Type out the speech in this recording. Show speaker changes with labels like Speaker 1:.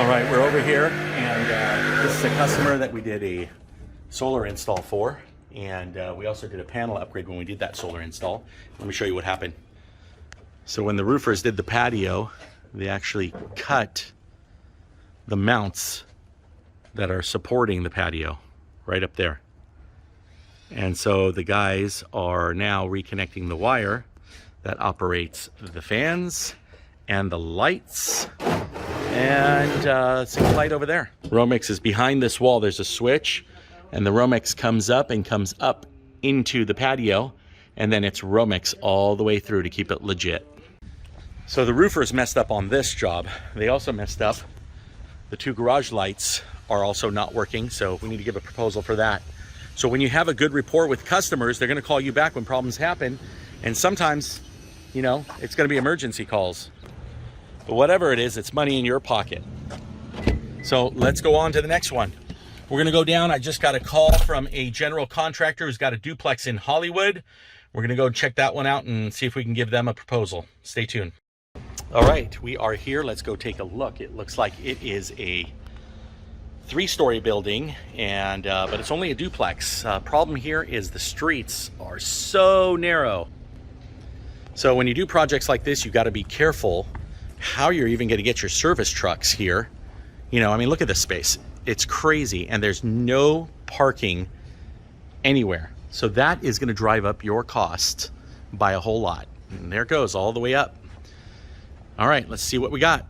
Speaker 1: All right, we're over here, and this is a customer that we did a solar install for, and we also did a panel upgrade when we did that solar install. Let me show you what happened. So when the roofers did the patio, they actually cut the mounts that are supporting the patio right up there. And so the guys are now reconnecting the wire that operates the fans and the lights. And see the light over there. Romex is behind this wall. There's a switch, and the Romex comes up into the patio, and then it's Romex all the way through to keep it legit. So the roofers messed up on this job. They also messed up. The two garage lights are also not working, so we need to give a proposal for that. So when you have a good rapport with customers, they're going to call you back when problems happen, and sometimes, you know, it's going to be emergency calls. But whatever it is, it's money in your pocket. So let's go on to the next one. We're gonna go down. I just got a call from a general contractor who's got a duplex in Hollywood. We're gonna go check that one out and see if we can give them a proposal. Stay tuned. All right, we are here. Let's go take a look. It looks like it is a 3-story building, and but it's only a duplex. Problem here is the streets are so narrow. So when you do projects like this, you got to be careful how you're even going to get your service trucks here. You know, I mean, look at this space. It's crazy, and there's no parking anywhere. So that is going to drive up your cost by a whole lot. And there it goes all the way up. All right, let's see what we got.